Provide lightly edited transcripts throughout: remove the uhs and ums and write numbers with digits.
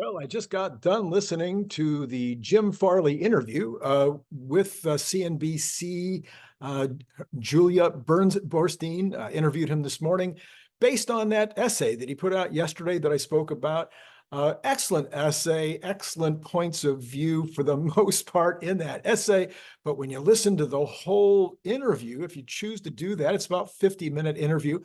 Well, I just got done listening to the Jim Farley interview with CNBC. Uh, Julia Borstein interviewed him this morning based on that essay that he put out yesterday that I spoke about. Excellent essay, excellent points of view for the most part in that essay. But when you listen to the whole interview, if you choose to do that, it's about a 50-minute interview.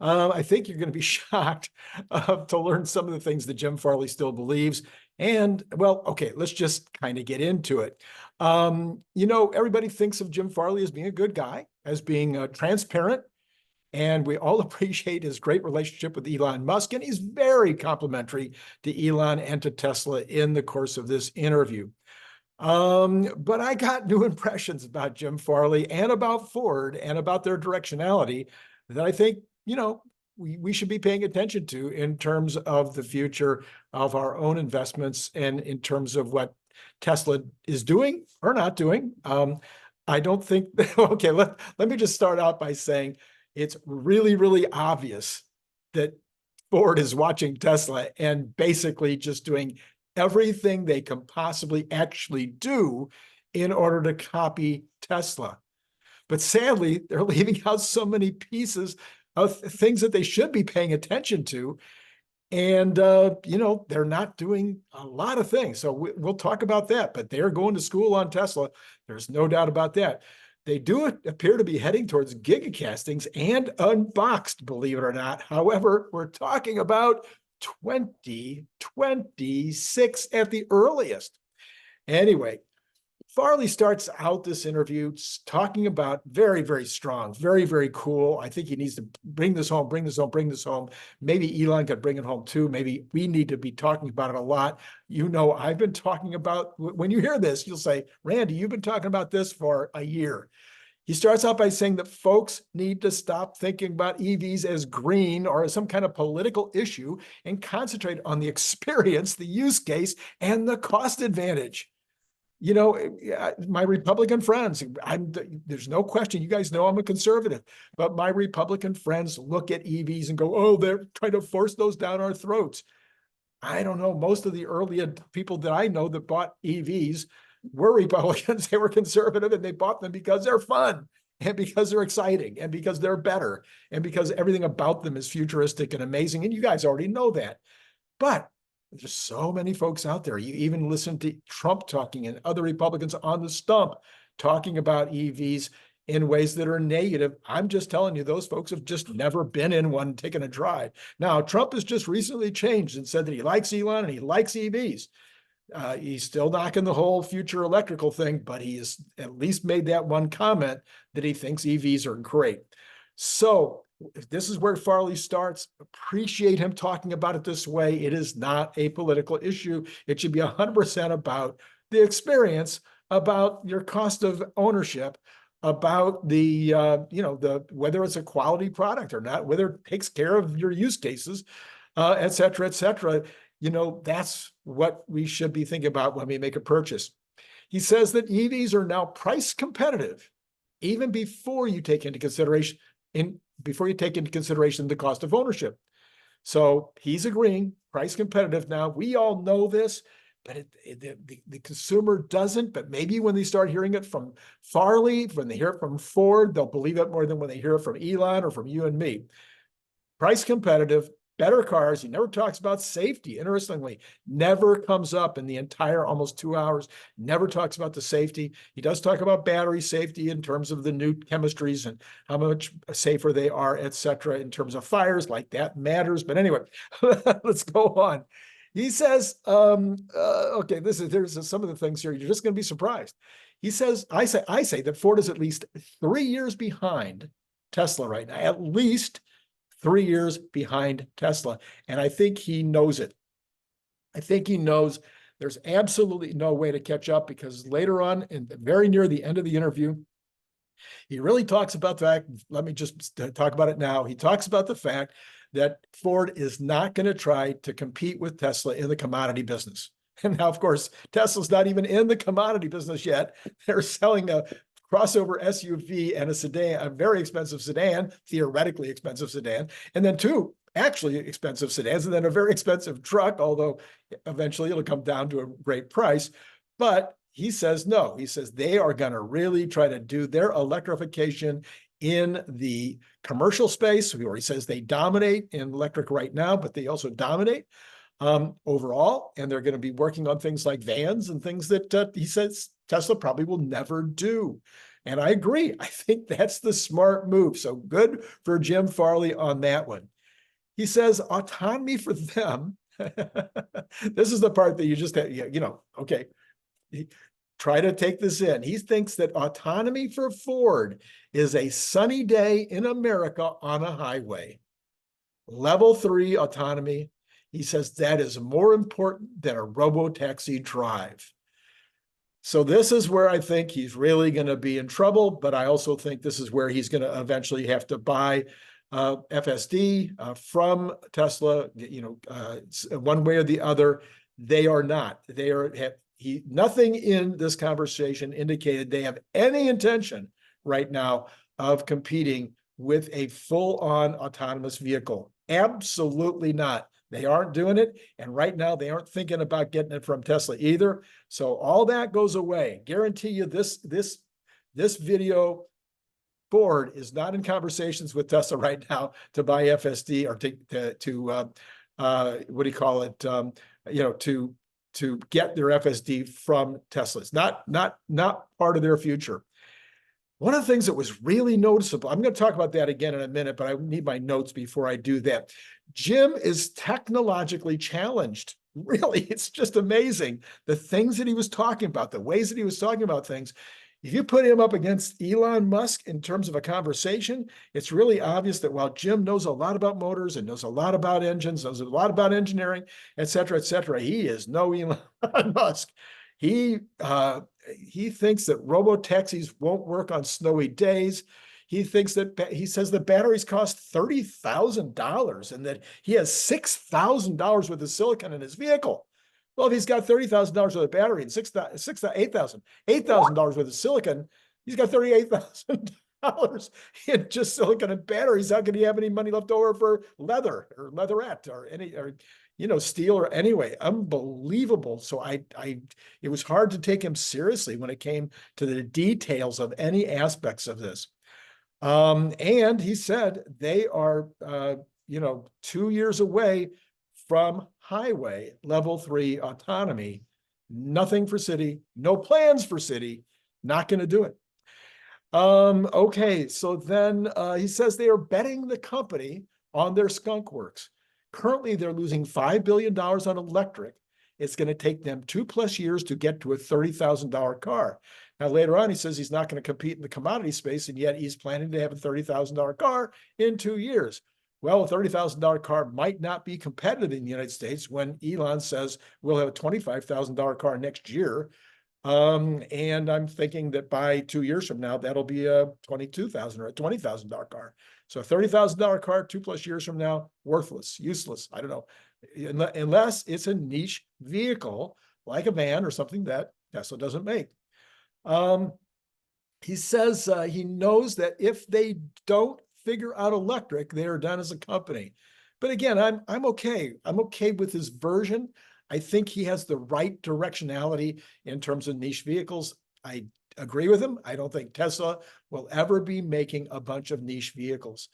I think you're going to be shocked to learn some of the things that Jim Farley still believes. And well, okay, let's just kind of get into it. Everybody thinks of Jim Farley as being a good guy, as being transparent, and we all appreciate his great relationship with Elon Musk, and he's very complimentary to Elon and to Tesla in the course of this interview. But I got new impressions about Jim Farley and about Ford and about their directionality that I think we should be paying attention to in terms of the future of our own investments and in terms of what Tesla is doing or not doing. I don't think, okay, let me just start out by saying it's really, really obvious that Ford is watching Tesla and basically just doing everything they can possibly actually do in order to copy Tesla. But sadly, they're leaving out so many pieces of things that they should be paying attention to. And, they're not doing a lot of things. So we'll talk about that, but they're going to school on Tesla. There's no doubt about that. They do appear to be heading towards gigacastings and unboxed, believe it or not. However, we're talking about 2026 at the earliest. Anyway, Farley starts out this interview talking about very, very strong, very, very cool. I think he needs to bring this home, bring this home, bring this home. Maybe Elon could bring it home too. Maybe we need to be talking about it a lot. I've been talking about, when you hear this, you'll say, Randy, you've been talking about this for a year. He starts out by saying that folks need to stop thinking about EVs as green or as some kind of political issue and concentrate on the experience, the use case, and the cost advantage. My Republican friends, there's no question, you guys know I'm a conservative, but my Republican friends look at EVs and go, oh, they're trying to force those down our throats. I don't know. Most of the early people that I know that bought EVs were Republicans. They were conservative and they bought them because they're fun and because they're exciting and because they're better and because everything about them is futuristic and amazing. And you guys already know that. But there's so many folks out there. You even listen to Trump talking and other Republicans on the stump talking about EVs in ways that are negative. I'm just telling you, those folks have just never been in one, taken a drive. Now, Trump has just recently changed and said that he likes Elon and he likes EVs. He's still knocking the whole future electrical thing, but he has at least made that one comment that he thinks EVs are great. So if this is where Farley starts, appreciate him talking about it this way. It is not a political issue. It should be 100% about the experience, about your cost of ownership, about the whether it's a quality product or not, whether it takes care of your use cases, et cetera, et cetera. That's what we should be thinking about when we make a purchase. He says that EVs are now price competitive, even before you take into consideration the cost of ownership. So he's agreeing, price competitive now. We all know this, but the consumer doesn't. But maybe when they start hearing it from Farley, when they hear it from Ford, they'll believe it more than when they hear it from Elon or from you and me. Price competitive, better cars. He never talks about safety. Interestingly, never comes up in the entire almost 2 hours, never talks about the safety. He does talk about battery safety in terms of the new chemistries and how much safer they are, et cetera, in terms of fires, like that matters. But anyway, let's go on. He says, okay, there's some of the things here. You're just going to be surprised. He says, I say that Ford is at least 3 years behind Tesla right now, at least 3 years behind Tesla. And I think he knows it. I think he knows there's absolutely no way to catch up, because later on, very near the end of the interview, he really talks about the fact, let me just talk about it now. He talks about the fact that Ford is not going to try to compete with Tesla in the commodity business. And now, of course, Tesla's not even in the commodity business yet. They're selling a crossover SUV and a sedan, a very expensive sedan, theoretically expensive sedan. And then two, actually expensive sedans and then a very expensive truck, although eventually it'll come down to a great price. But he says no. He says they are going to really try to do their electrification in the commercial space, where he says they dominate in electric right now, but they also dominate overall. And they're going to be working on things like vans and things that he says Tesla probably will never do. And I agree. I think that's the smart move. So good for Jim Farley on that one. He says autonomy for them. This is the part that you just have, okay. Try to take this in. He thinks that autonomy for Ford is a sunny day in America on a highway. Level 3 autonomy. He says that is more important than a robo-taxi drive. So this is where I think he's really going to be in trouble, but I also think this is where he's going to eventually have to buy FSD from Tesla, one way or the other. They are not. Nothing in this conversation indicated they have any intention right now of competing with a full-on autonomous vehicle. Absolutely not. They aren't doing it. And right now they aren't thinking about getting it from Tesla either. So all that goes away. Guarantee you this video board is not in conversations with Tesla right now to buy FSD or to get their FSD from Tesla. It's not part of their future. One of the things that was really noticeable, I'm going to talk about that again in a minute, but I need my notes before I do that. Jim is technologically challenged. Really, it's just amazing. The things that he was talking about, the ways that he was talking about things. If you put him up against Elon Musk in terms of a conversation, it's really obvious that while Jim knows a lot about motors and knows a lot about engines, knows a lot about engineering, et cetera, he is no Elon Musk. He thinks that robo-taxis won't work on snowy days. He says the batteries cost $30,000 and that he has $6,000 worth of silicon in his vehicle. Well, if he's got $30,000 worth of battery and $8,000 worth of silicon, he's got $38,000 in just silicon and batteries. How can he have any money left over for leather or leatherette or steel or anyway? Unbelievable. So it was hard to take him seriously when it came to the details of any aspects of this. And he said they are, 2 years away from highway level 3 autonomy. Nothing for city, no plans for city, not going to do it. Okay, so then he says they are betting the company on their skunk works. Currently, they're losing $5 billion on electric. It's going to take them 2+ years to get to a $30,000 car. Now, later on, he says he's not going to compete in the commodity space, and yet he's planning to have a $30,000 car in 2 years. Well, a $30,000 car might not be competitive in the United States when Elon says we'll have a $25,000 car next year. And I'm thinking that by 2 years from now, that'll be a $22,000 or a $20,000 car. So a $30,000 car 2+ years from now, worthless, useless. I don't know, unless it's a niche vehicle like a van or something that Tesla doesn't make. He says he knows that if they don't figure out electric, they are done as a company. But again, I'm okay. I'm okay with his version. I think he has the right directionality in terms of niche vehicles. I agree with him. I don't think Tesla will ever be making a bunch of niche vehicles.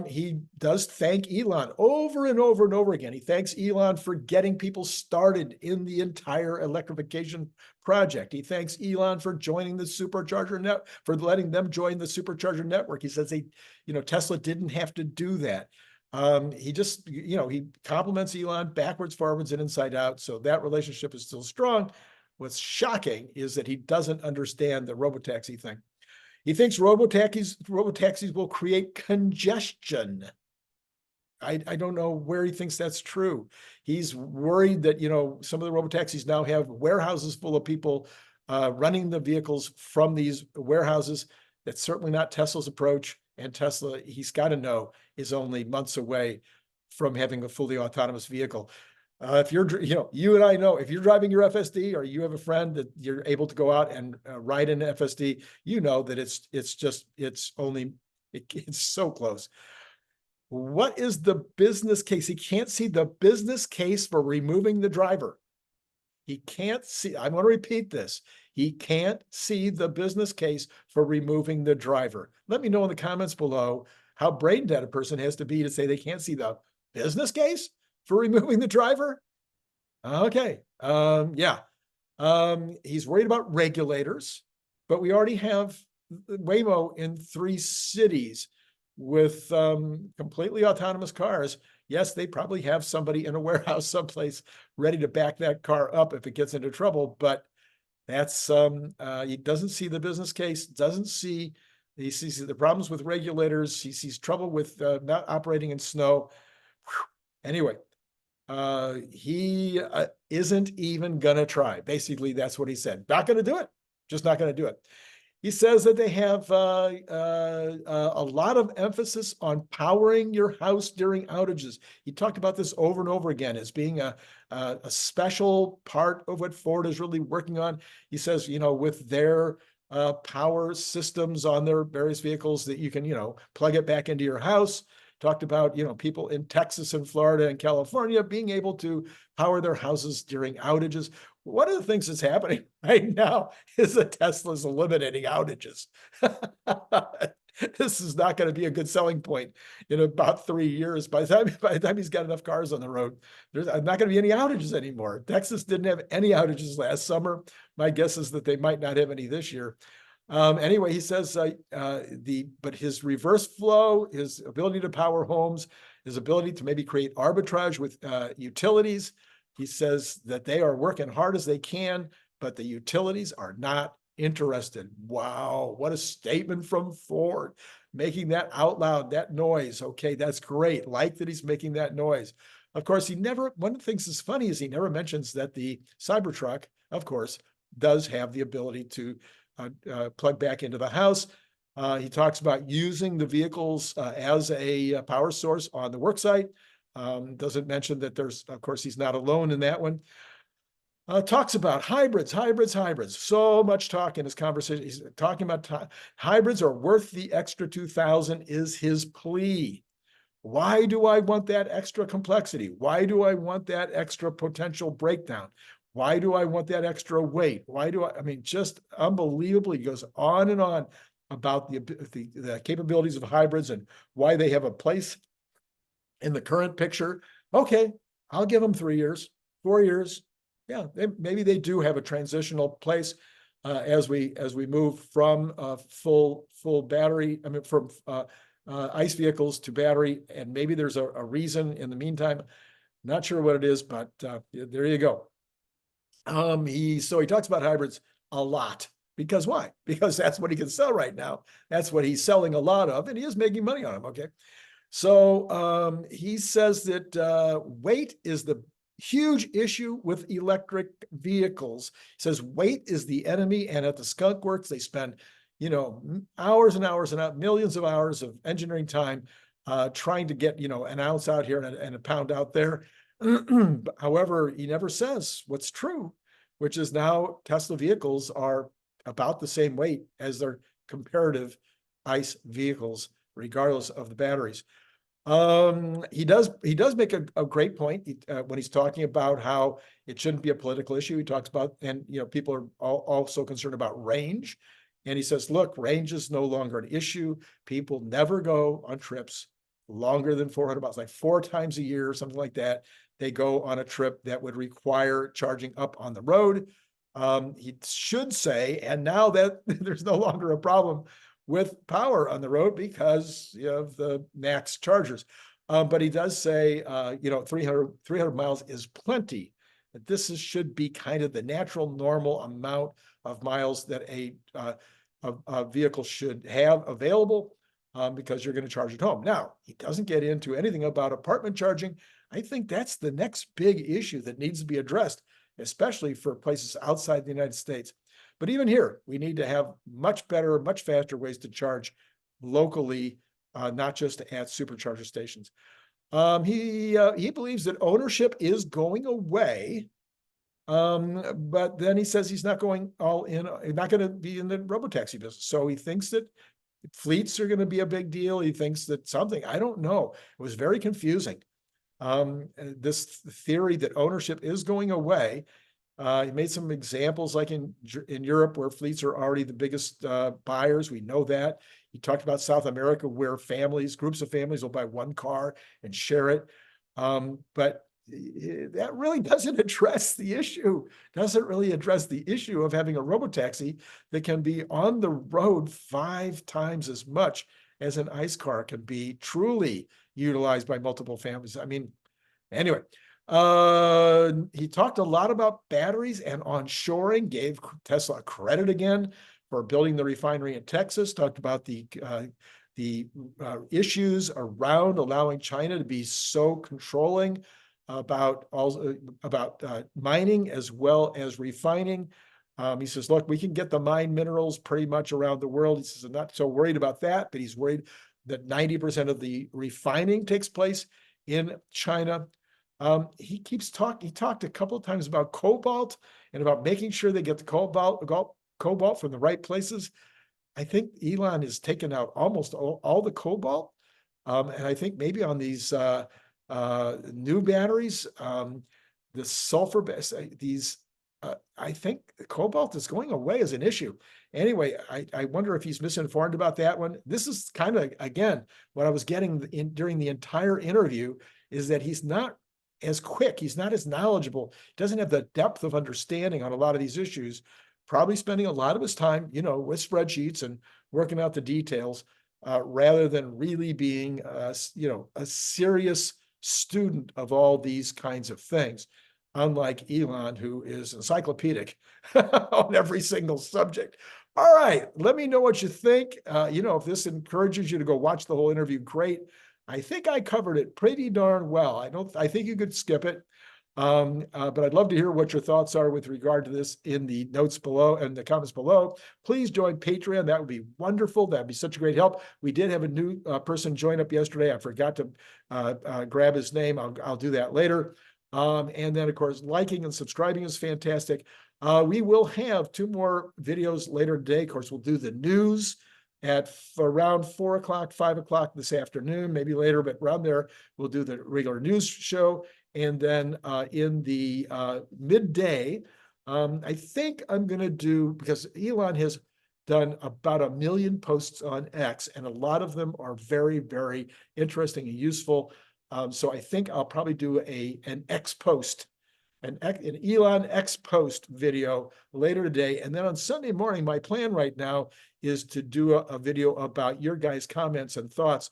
He does thank Elon over and over and over again. He thanks Elon for getting people started in the entire electrification project. He thanks Elon for joining the supercharger net, for letting them join the supercharger network. He says Tesla didn't have to do that. He just, he compliments Elon backwards, forwards, and inside out. So that relationship is still strong. What's shocking is that he doesn't understand the robotaxi thing. He thinks robotaxis will create congestion. I don't know where he thinks that's true. He's worried that, some of the robotaxis now have warehouses full of people running the vehicles from these warehouses. That's certainly not Tesla's approach. And Tesla, he's got to know, is only months away from having a fully autonomous vehicle. If you're, you and I know, if you're driving your FSD or you have a friend that you're able to go out and ride in FSD, you know that it's so close. What is the business case? He can't see the business case for removing the driver. He can't see, I'm going to repeat this. He can't see the business case for removing the driver. Let me know in the comments below how brain dead a person has to be to say they can't see the business case for removing the driver. Okay. Yeah. He's worried about regulators, but we already have Waymo in 3 cities with completely autonomous cars. Yes, they probably have somebody in a warehouse someplace ready to back that car up if it gets into trouble, but that's he doesn't see the business case, he sees the problems with regulators, he sees trouble with not operating in snow. Whew. Anyway, he isn't even gonna try. Basically, that's what he said. Not gonna do it. Just not gonna do it. He says that they have a lot of emphasis on powering your house during outages. He talked about this over and over again as being a special part of what Ford is really working on. He says, you know, with their power systems on their various vehicles that you can, you know, plug it back into your house. Talked about, you know, people in Texas and Florida and California being able to power their houses during outages. One of the things that's happening right now is that Tesla's eliminating outages. This is not going to be a good selling point in about 3 years. By the time he's got enough cars on the road, there's not going to be any outages anymore. Texas didn't have any outages last summer. My guess is that they might not have any this year. Anyway, he says but his reverse flow, his ability to power homes, his ability to maybe create arbitrage with utilities. He says that they are working hard as they can, but the utilities are not interested. Wow, what a statement from Ford, making that out loud, that noise. Okay, that's great. Like that he's making that noise. Of course, one of the things that's funny is he never mentions that the Cybertruck, of course, does have the ability to plug back into the house. He talks about using the vehicles as a power source on the work site. Doesn't mention that of course, he's not alone in that one. Talks about hybrids. So much talk in his conversation. He's talking about hybrids are worth the extra $2,000 is his plea. Why do I want that extra complexity? Why do I want that extra potential breakdown? Why do I want that extra weight? I mean, just unbelievable. He goes on and on about the capabilities of hybrids and why they have a place in the current picture. Okay, I'll give them 3 years, 4 years. Yeah, maybe they do have a transitional place as we move from full battery. I mean, from ICE vehicles to battery, and maybe there's a reason in the meantime. Not sure what it is, but there you go. He talks about hybrids a lot. Because why? Because that's what he can sell right now. That's what he's selling a lot of, and he is making money on them. Okay. So he says that weight is the huge issue with electric vehicles. He says weight is the enemy, and at the Skunk Works, they spend, you know, hours and hours and millions of hours of engineering time trying to get, you know, an ounce out here and a pound out there. However, he never says what's true, which is now Tesla vehicles are about the same weight as their comparative ICE vehicles, regardless of the batteries. He does make a great point when he's talking about how it shouldn't be a political issue. He talks about, and you know, people are also concerned about range. And he says, look, range is no longer an issue. People never go on trips longer than 400 miles, like 4 times a year or something like that. They go on a trip that would require charging up on the road. He should say, and now that there's no longer a problem with power on the road because you have the max chargers. But he does say, you know, 300 miles is plenty. That this should be kind of the natural, normal amount of miles that a vehicle should have available because you're going to charge at home. Now, he doesn't get into anything about apartment charging. I think that's the next big issue that needs to be addressed, especially for places outside the United States. But even here, we need to have much better, much faster ways to charge locally, not just at supercharger stations. He believes that ownership is going away, but then he says he's not going all in, not going to be in the robotaxi business. So he thinks that fleets are going to be a big deal. He thinks that something, I don't know. It was very confusing. This theory that ownership is going away. He made some examples like in Europe where fleets are already the biggest buyers. We know that. He talked about South America where groups of families will buy one car and share it. But that really doesn't address the issue, doesn't really address the issue of having a robotaxi that can be on the road 5 times as much as an ICE car can be truly utilized by multiple families. I mean, anyway, he talked a lot about batteries and onshoring, gave Tesla credit again for building the refinery in Texas, talked about the issues around allowing China to be so controlling about mining as well as refining. He says, look, we can get the mine minerals pretty much around the world. He says, I'm not so worried about that, but he's worried that 90% of the refining takes place in China. He talked a couple of times about cobalt and about making sure they get the cobalt from the right places. I think Elon has taken out almost all the cobalt. And I think maybe on these new batteries, the sulfur, I think cobalt is going away as an issue. Anyway, I wonder if he's misinformed about that one. This is kind of, again, what I was getting during the entire interview is that he's not as quick. He's not as knowledgeable. He doesn't have the depth of understanding on a lot of these issues, probably spending a lot of his time, with spreadsheets and working out the details, rather than really being, a serious student of all these kinds of things, unlike Elon, who is encyclopedic on every single subject. All right, let me know what you think. If this encourages you to go watch the whole interview, great. I think I covered it pretty darn well. I think you could skip it. But I'd love to hear what your thoughts are with regard to this in the notes below and the comments below. Please join Patreon. That would be wonderful. That'd be such a great help. We did have a new person join up yesterday. I forgot to grab his name. I'll do that later. And then, of course, liking and subscribing is fantastic. We will have 2 more videos later today. Of course, we'll do the news at around 4 o'clock, 5 o'clock this afternoon, maybe later, but around there, we'll do the regular news show. And then in the midday, I think I'm going to do, because Elon has done about 1 million posts on X, and a lot of them are very, very interesting and useful. So I think I'll probably do an X post, an Elon X post video later today. And then on Sunday morning, my plan right now is to do a video about your guys' comments and thoughts,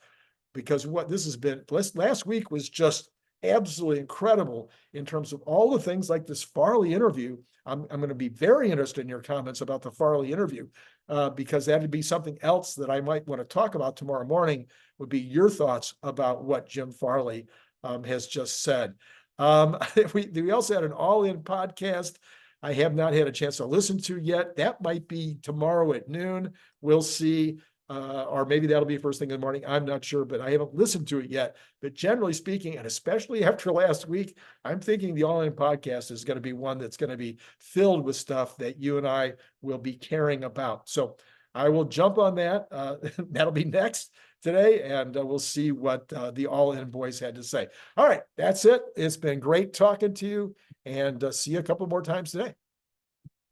because what this has been, last week was just absolutely incredible in terms of all the things like this Farley interview. I'm going to be very interested in your comments about the Farley interview, because that'd be something else that I might want to talk about tomorrow morning, would be your thoughts about what Jim Farley has just said. We also had an all-in podcast I have not had a chance to listen to yet. That might be tomorrow at noon. We'll see. Or maybe that'll be first thing in the morning. I'm not sure, but I haven't listened to it yet. But generally speaking, and especially after last week, I'm thinking the All-In podcast is going to be one that's going to be filled with stuff that you and I will be caring about. So I will jump on that. That'll be next today, and we'll see what the All-In boys had to say. All right, that's it. It's been great talking to you, and see you a couple more times today.